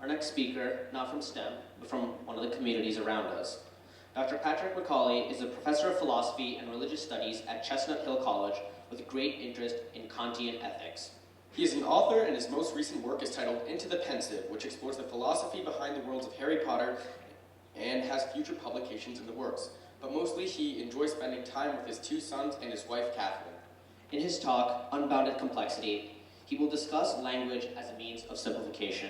Our next speaker, not from STEM, but from one of the communities around us. Dr. Patrick McCauley is a professor of philosophy and religious studies at Chestnut Hill College with a great interest in Kantian ethics. He is an author, and his most recent work is titled Into the Pensive, which explores the philosophy behind the worlds of Harry Potter and has future publications in the works. But mostly he enjoys spending time with his 2 sons and his wife, Catherine. In his talk, Unbounded Complexity, he will discuss language as a means of simplification.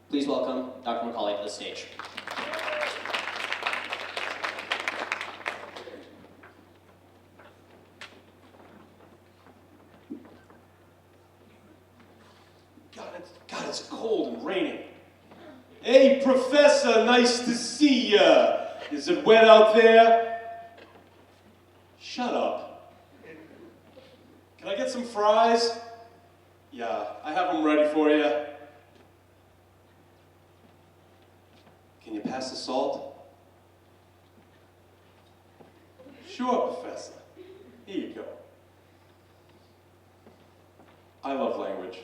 Please welcome Dr. McCauley to the stage. God, it's cold and raining. Hey, Professor, nice to see ya. Is it wet out there? Shut up. Can I get some fries? Yeah, I have them ready for you. Can you pass the salt? Sure, Professor. Here you go. I love language.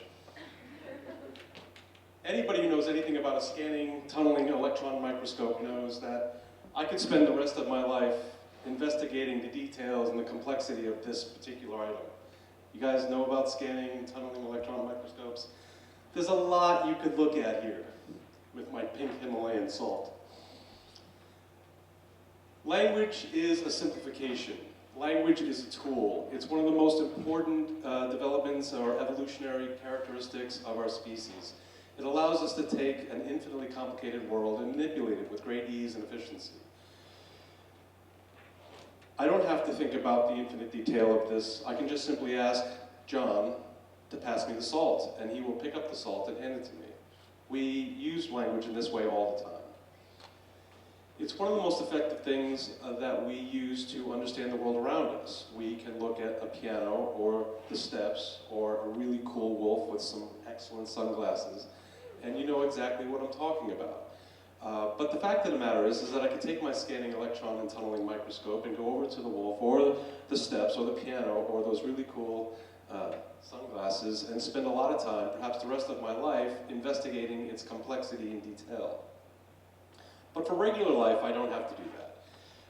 Anybody who knows anything about a scanning, tunneling electron microscope knows that I could spend the rest of my life investigating the details and the complexity of this particular item. You guys know about scanning and tunneling electron microscopes? There's a lot you could look at here with my pink Himalayan salt. Language is a simplification. Language is a tool. It's one of the most important developments or evolutionary characteristics of our species. It allows us to take an infinitely complicated world and manipulate it with great ease and efficiency. I don't have to think about the infinite detail of this. I can just simply ask John to pass me the salt, and he will pick up the salt and hand it to me. We use language in this way all the time. It's one of the most effective things that we use to understand the world around us. We can look at a piano or the steps or a really cool wolf with some excellent sunglasses, and you know exactly what I'm talking about. But the fact of the matter is that I can take my scanning electron and tunneling microscope and go over to the wolf or the steps or the piano or those really cool sunglasses and spend a lot of time, perhaps the rest of my life, investigating its complexity in detail. But for regular life, I don't have to do that.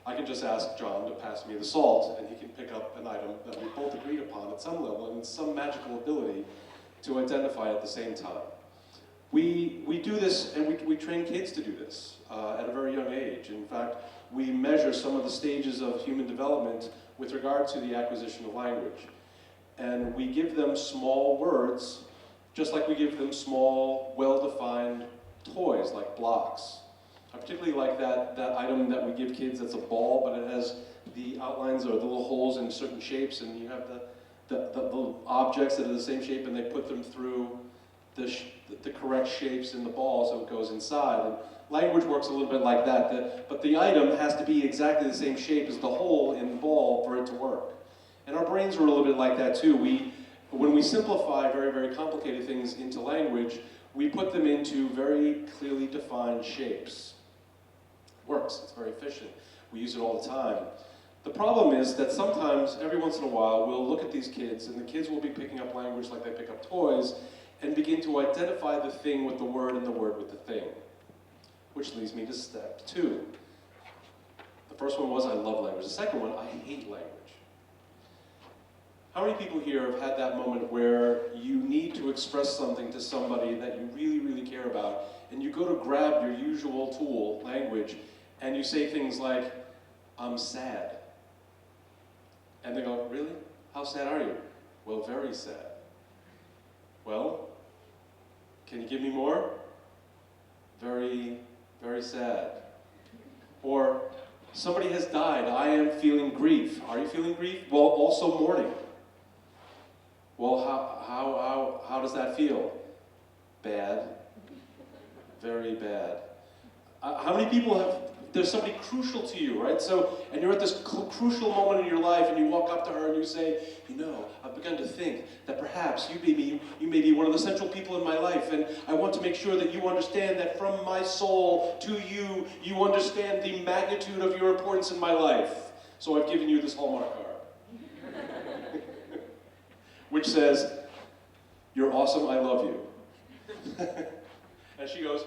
I can just ask John to pass me the salt, and he can pick up an item that we both agreed upon at some level and some magical ability to identify at the same time. We do this, and we train kids to do this at a very young age. In fact, we measure some of the stages of human development with regard to the acquisition of language. And we give them small words, just like we give them small, well-defined toys, like blocks. I particularly like that item that we give kids that's a ball, but it has the outlines or the little holes in certain shapes, and you have the little objects that are the same shape, and they put them through the correct shapes in the ball so it goes inside. And language works a little bit like that, but the item has to be exactly the same shape as the hole in the ball for it to work. And our brains are a little bit like that too. When we simplify very, very complicated things into language, we put them into very clearly defined shapes. It works, it's very efficient. We use it all the time. The problem is that sometimes, every once in a while, we'll look at these kids, and the kids will be picking up language like they pick up toys, and begin to identify the thing with the word and the word with the thing. Which leads me to step 2. The first one was I love language. The second one, I hate language. How many people here have had that moment where you need to express something to somebody that you really, really care about, and you go to grab your usual tool, language, and you say things like, I'm sad. And they go, really? How sad are you? Well, very sad. Well, can you give me more? Very, very sad. Or, somebody has died, I am feeling grief. Are you feeling grief? Well, also mourning. Well, how does that feel? Bad. Very bad. How many people there's somebody crucial to you, right? And you're at this crucial moment in your life, and you walk up to her and you say, you know, I've begun to think that perhaps you may be one of the central people in my life, and I want to make sure that you understand that from my soul to you, you understand the magnitude of your importance in my life. So I've given you this Hallmark card. Which says, you're awesome, I love you. And she goes,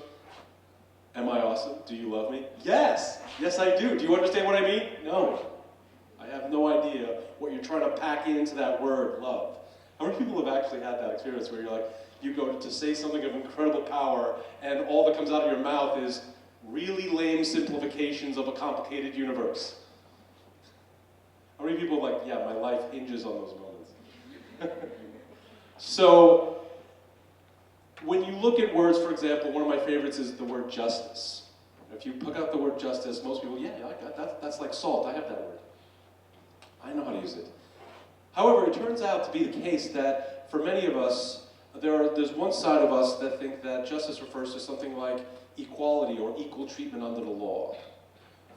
Am I awesome? Do you love me? Yes! Yes, I do. Do you understand what I mean? No. I have no idea what you're trying to pack into that word, love. How many people have actually had that experience where you're like, you go to say something of incredible power, and all that comes out of your mouth is really lame simplifications of a complicated universe? How many people are like, yeah, my life hinges on those moments? So, when you look at words, for example, one of my favorites is the word justice. If you pick out the word justice, most people, yeah, I got that. That's like salt. I have that word. I know how to use it. However, it turns out to be the case that for many of us, there's one side of us that think that justice refers to something like equality or equal treatment under the law.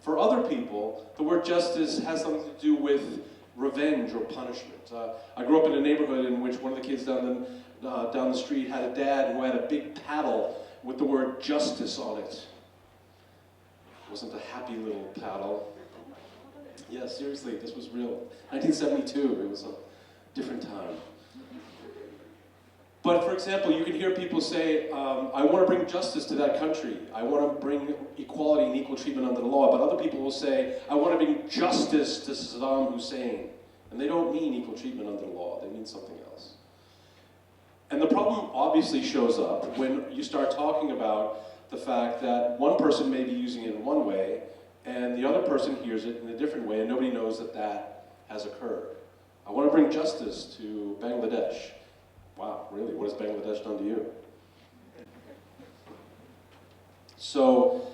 For other people, the word justice has something to do with revenge or punishment. I grew up in a neighborhood in which one of the kids down the street had a dad who had a big paddle with the word justice on it. It wasn't a happy little paddle. Yeah, seriously, this was real. 1972, it was a different time. But for example, you can hear people say, I want to bring justice to that country. I want to bring equality and equal treatment under the law. But other people will say, I want to bring justice to Saddam Hussein. And they don't mean equal treatment under the law. They mean something else. And the problem obviously shows up when you start talking about the fact that one person may be using it in one way, and the other person hears it in a different way, and nobody knows that that has occurred. I want to bring justice to Bangladesh. Wow, really? What has Bangladesh done to you? So,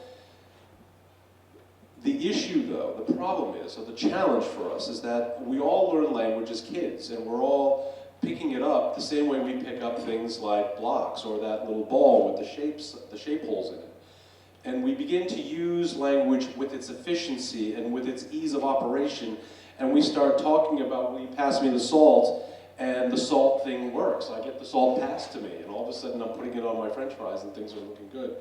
the issue though, the problem is, or the challenge for us, is that we all learn language as kids, and we're all picking it up the same way we pick up things like blocks, or that little ball with the shape holes in it. And we begin to use language with its efficiency and with its ease of operation, and we start talking about, will you pass me the salt? And the salt thing works. I get the salt passed to me, and all of a sudden I'm putting it on my French fries and things are looking good.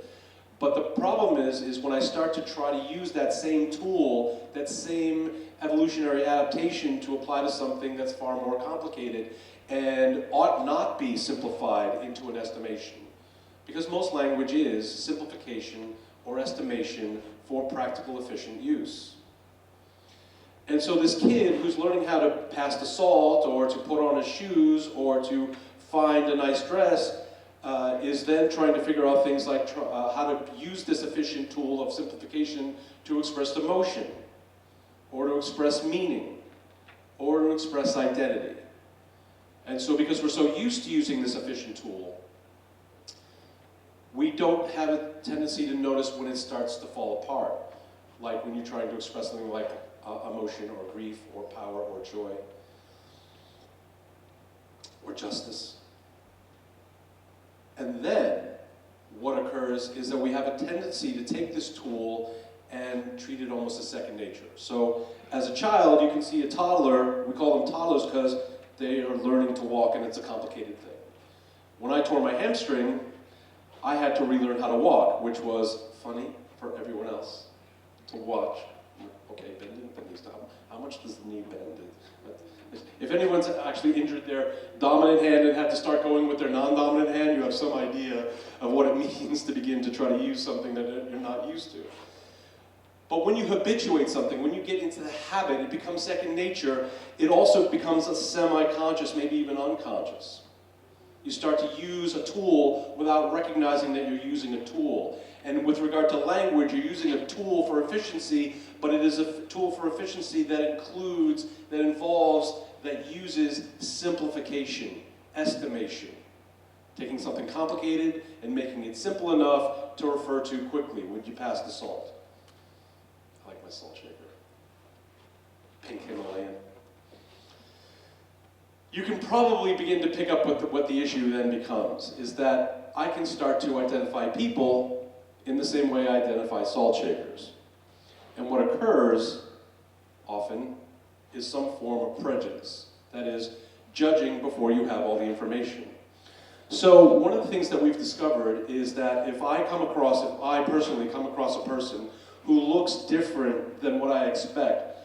But the problem is when I start to try to use that same tool, that same evolutionary adaptation to apply to something that's far more complicated and ought not be simplified into an estimation. Because most language is simplification or estimation for practical, efficient use. And so this kid who's learning how to pass the salt, or to put on his shoes, or to find a nice dress, is then trying to figure out things like how to use this efficient tool of simplification to express emotion, or to express meaning, or to express identity. And so because we're so used to using this efficient tool, we don't have a tendency to notice when it starts to fall apart, like when you're trying to express something like emotion, or grief, or power, or joy, or justice. And then, what occurs is that we have a tendency to take this tool and treat it almost as second nature. So, as a child, you can see a toddler, we call them toddlers because they are learning to walk and it's a complicated thing. When I tore my hamstring, I had to relearn how to walk, which was funny for everyone else to watch. Okay, bend it, bend this down. How much does the knee bend? If anyone's actually injured their dominant hand and had to start going with their non-dominant hand, you have some idea of what it means to begin to try to use something that you're not used to. But when you habituate something, when you get into the habit, it becomes second nature. It also becomes a semi-conscious, maybe even unconscious. You start to use a tool without recognizing that you're using a tool. And with regard to language, you're using a tool for efficiency, but it is a tool for efficiency that includes, that involves, that uses simplification, estimation. Taking something complicated and making it simple enough to refer to quickly. Would you pass the salt? I like my salt shaker. Pink Himalayan. You can probably begin to pick up what the issue then becomes, is that I can start to identify people in the same way I identify salt shakers. And what occurs, often, is some form of prejudice. That is, judging before you have all the information. So one of the things that we've discovered is that if I personally come across a person who looks different than what I expect,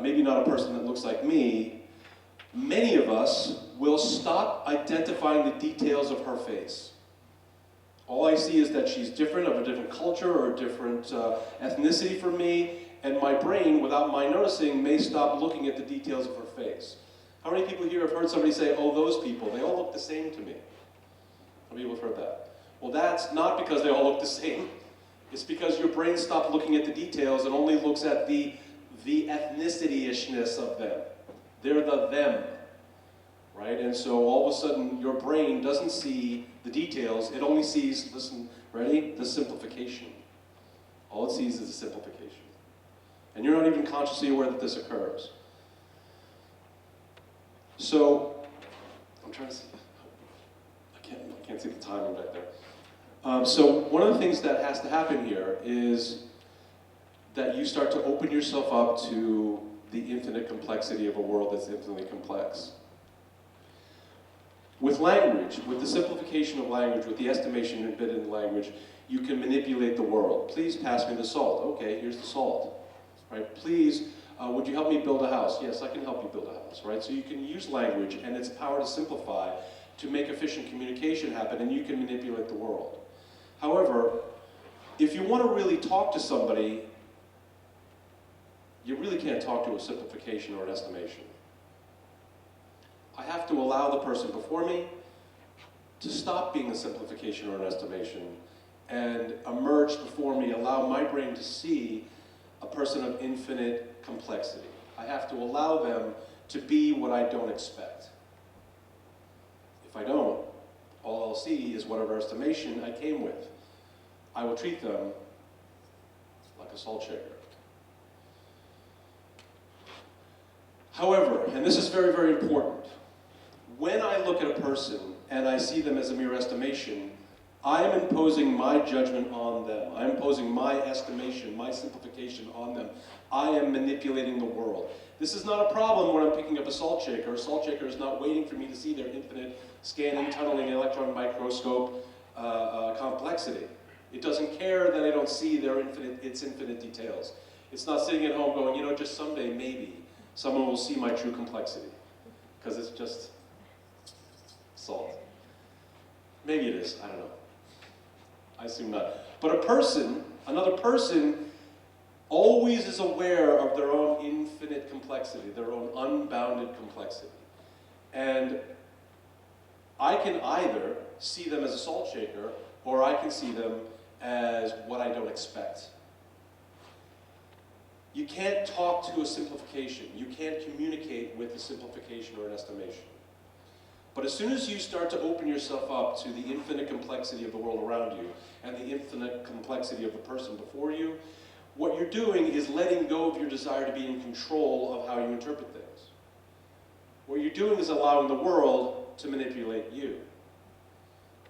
maybe not a person that looks like me, many of us will stop identifying the details of her face. All I see is that she's different, of a different culture or a different ethnicity from me, and my brain, without my noticing, may stop looking at the details of her face. How many people here have heard somebody say, oh, those people, they all look the same to me? How many people have heard that? Well, that's not because they all look the same. It's because your brain stopped looking at the details and only looks at the ethnicity-ishness of them. They're the them, right? And so all of a sudden, your brain doesn't see the details. It only sees, listen, ready? The simplification. All it sees is the simplification. And you're not even consciously aware that this occurs. So, I'm trying to see. I can't see the timing back there. So one of the things that has to happen here is that you start to open yourself up to the infinite complexity of a world that's infinitely complex. With language, with the simplification of language, with the estimation embedded in language, you can manipulate the world. Please pass me the salt. Okay, here's the salt. Right? Please, would you help me build a house? Yes, I can help you build a house. Right? So you can use language and its power to simplify to make efficient communication happen, and you can manipulate the world. However, if you want to really talk to somebody, you really can't talk to a simplification or an estimation. I have to allow the person before me to stop being a simplification or an estimation and emerge before me, allow my brain to see a person of infinite complexity. I have to allow them to be what I don't expect. If I don't, all I'll see is whatever estimation I came with. I will treat them like a salt shaker. However, and this is very, very important, when I look at a person and I see them as a mere estimation, I am imposing my judgment on them. I am imposing my estimation, my simplification on them. I am manipulating the world. This is not a problem when I'm picking up a salt shaker. A salt shaker is not waiting for me to see their infinite scanning, tunneling, electron microscope complexity. It doesn't care that I don't see its infinite details. It's not sitting at home going, you know, just someday, maybe, someone will see my true complexity. Because it's just salt. Maybe it is, I don't know. I assume not. But a person, another person, always is aware of their own infinite complexity, their own unbounded complexity. And I can either see them as a salt shaker, or I can see them as what I don't expect. You can't talk to a simplification. You can't communicate with a simplification or an estimation. But as soon as you start to open yourself up to the infinite complexity of the world around you and the infinite complexity of the person before you, what you're doing is letting go of your desire to be in control of how you interpret things. What you're doing is allowing the world to manipulate you.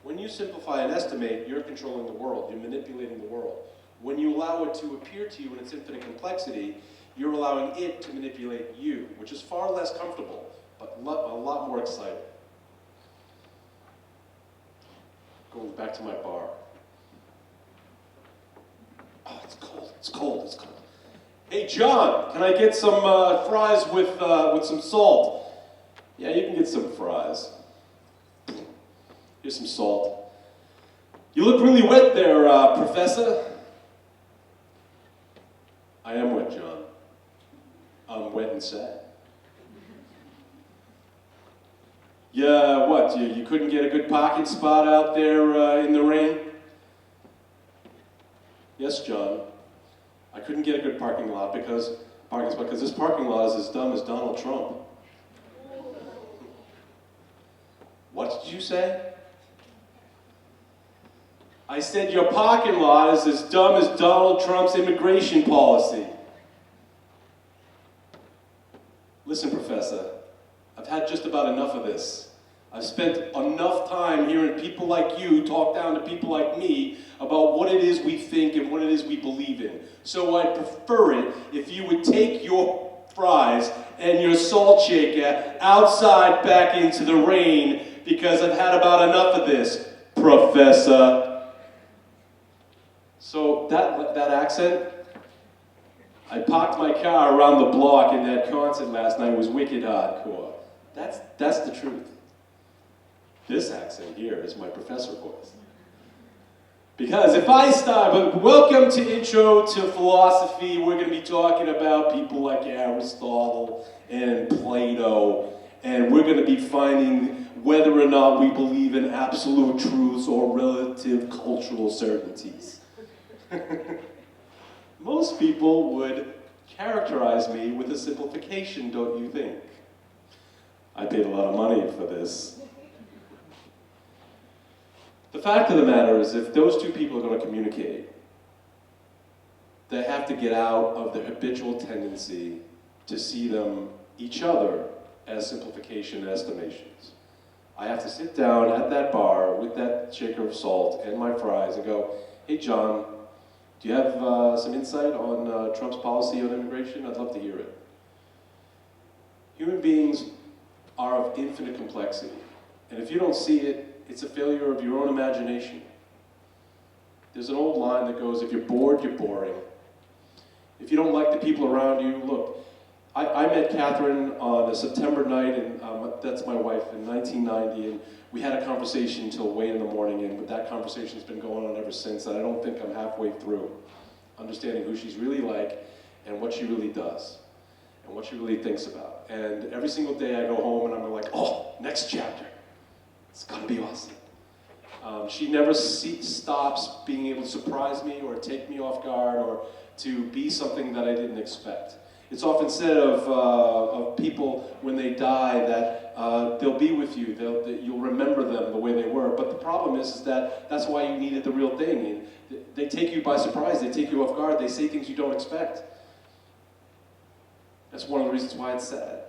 When you simplify and estimate, you're controlling the world. You're manipulating the world. When you allow it to appear to you in its infinite complexity, you're allowing it to manipulate you, which is far less comfortable, but a lot more exciting. Going back to my bar. Oh, it's cold, it's cold, it's cold. Hey, John, can I get some fries with some salt? Yeah, you can get some fries. Here's some salt. You look really wet there, Professor. I am wet, John. I'm wet and sad. Yeah, what, you couldn't get a good parking spot out there in the rain? Yes, John. I couldn't get a good parking spot because this parking lot is as dumb as Donald Trump. What did you say? I said your parking lot is as dumb as Donald Trump's immigration policy. Listen, Professor, I've had just about enough of this. I've spent enough time hearing people like you talk down to people like me about what it is we think and what it is we believe in. So I'd prefer it if you would take your fries and your salt shaker outside back into the rain, because I've had about enough of this, Professor. So that accent, I parked my car around the block in that concert last night. It was wicked hardcore. That's the truth. This accent here is my professor voice. Because if I start, welcome to Intro to Philosophy. We're going to be talking about people like Aristotle and Plato, and we're going to be finding whether or not we believe in absolute truths or relative cultural certainties. Most people would characterize me with a simplification, don't you think? I paid a lot of money for this. The fact of the matter is, if those two people are going to communicate, they have to get out of their habitual tendency to see each other as simplification estimations. I have to sit down at that bar with that shaker of salt and my fries and go, hey John, do you have some insight on Trump's policy on immigration? I'd love to hear it. Human beings are of infinite complexity, and if you don't see it, it's a failure of your own imagination. There's an old line that goes, if you're bored, you're boring. If you don't like the people around you, look, I met Catherine on a September night, and that's my wife, in 1990, and we had a conversation until way in the morning, and that conversation's been going on ever since, and I don't think I'm halfway through understanding who she's really like and what she really does and what she really thinks about. And every single day I go home and I'm like, oh, next chapter. It's gonna be awesome. She never stops being able to surprise me or take me off guard or to be something that I didn't expect. It's often said of people when they die that they'll be with you, you'll remember them the way they were. But the problem is that that's why you needed the real thing. They take you by surprise, they take you off guard, they say things you don't expect. That's one of the reasons why it's sad.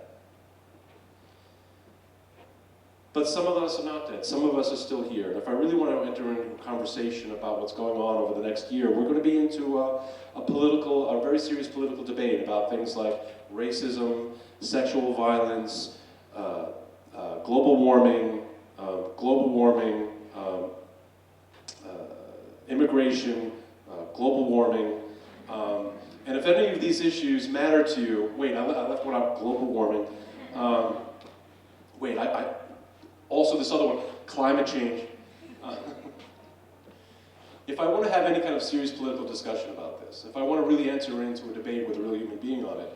But some of us are not dead. Some of us are still here. And if I really want to enter into a conversation about what's going on over the next year, we're going to be into a very serious political debate about things like racism, sexual violence, global warming, immigration, global warming. And if any of these issues matter to you, wait, I left one out, global warming. Also this other one, climate change. If I want to have any kind of serious political discussion about this, if I want to really enter into a debate with a real human being on it,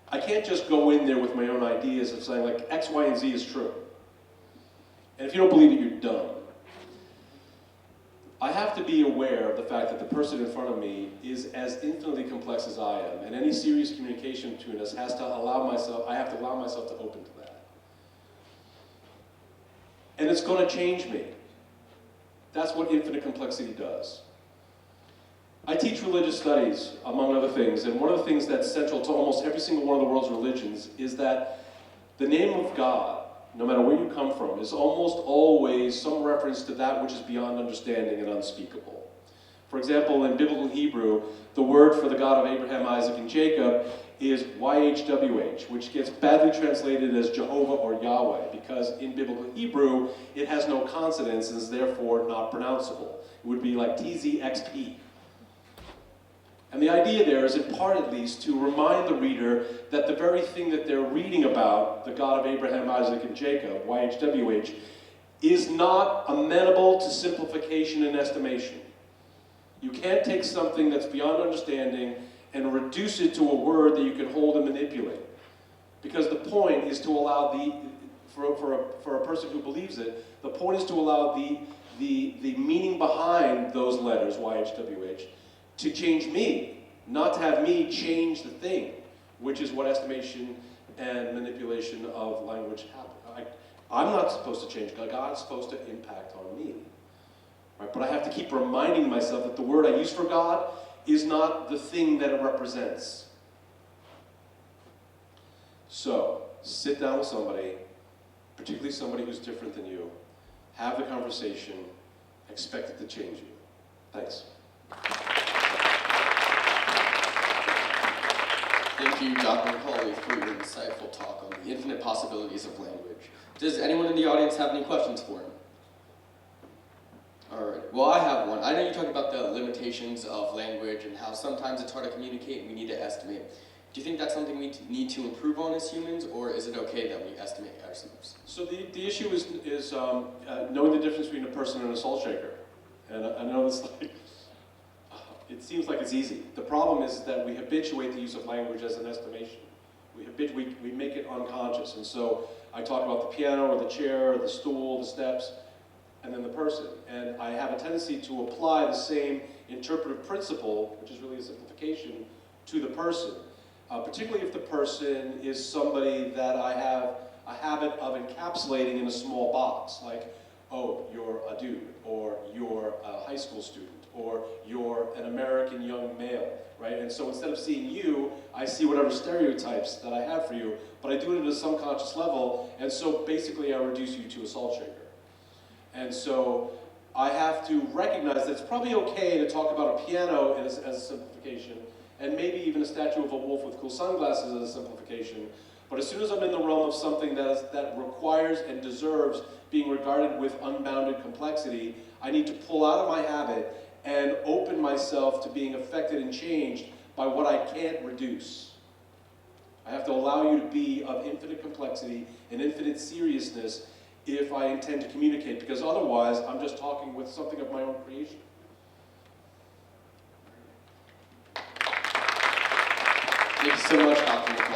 I can't just go in there with my own ideas of saying like X, Y, and Z is true. And if you don't believe it, you're dumb. I have to be aware of the fact that the person in front of me is as infinitely complex as I am, and any serious communication between us I have to allow myself to open to that. And it's going to change me. That's what infinite complexity does. I teach religious studies, among other things, and one of the things that's central to almost every single one of the world's religions is that the name of God, no matter where you come from, is almost always some reference to that which is beyond understanding and unspeakable. For example, in biblical Hebrew, the word for the God of Abraham, Isaac, and Jacob is YHWH, which gets badly translated as Jehovah or Yahweh, because in biblical Hebrew, it has no consonants and is therefore not pronounceable. It would be like TZXP. And the idea there is, in part at least, to remind the reader that the very thing that they're reading about, the God of Abraham, Isaac, and Jacob, YHWH, is not amenable to simplification and estimation. You can't take something that's beyond understanding and reduce it to a word that you can hold and manipulate. Because the point is to allow for a person who believes it, the point is to allow the meaning behind those letters, YHWH, to change me, not to have me change the thing, which is what estimation and manipulation of language happen. I'm not supposed to change God. God's supposed to impact on me. Right? But I have to keep reminding myself that the word I use for God is not the thing that it represents. So, sit down with somebody, particularly somebody who's different than you, have the conversation, expect it to change you. Thanks. Thank you, Dr. McCauley, for your insightful talk on the infinite possibilities of language. Does anyone in the audience have any questions for him? All right, well, I have one. I know you talked about the limitations of language and how sometimes it's hard to communicate and we need to estimate. Do you think that's something we need to improve on as humans, or is it okay that we estimate ourselves? So the issue is knowing the difference between a person and a salt shaker. And I know it's like, seems like it's easy. The problem is that we habituate the use of language as an estimation. We make it unconscious. And so I talk about the piano or the chair or the stool, the steps, and then the person. And I have a tendency to apply the same interpretive principle, which is really a simplification, to the person. Particularly if the person is somebody that I have a habit of encapsulating in a small box, like, oh, you're a dude, or you're a high school student, or you're an American young male, right? And so instead of seeing you, I see whatever stereotypes that I have for you, but I do it at a subconscious level, and so basically I reduce you to a salt shaker. And so I have to recognize that it's probably okay to talk about a piano as a simplification, and maybe even a statue of a wolf with cool sunglasses as a simplification. But as soon as I'm in the realm of something that requires and deserves being regarded with unbounded complexity, I need to pull out of my habit and open myself to being affected and changed by what I can't reduce. I have to allow you to be of infinite complexity and infinite seriousness if I intend to communicate, because otherwise I'm just talking with something of my own creation. Thank you so much, Dr. McCauley.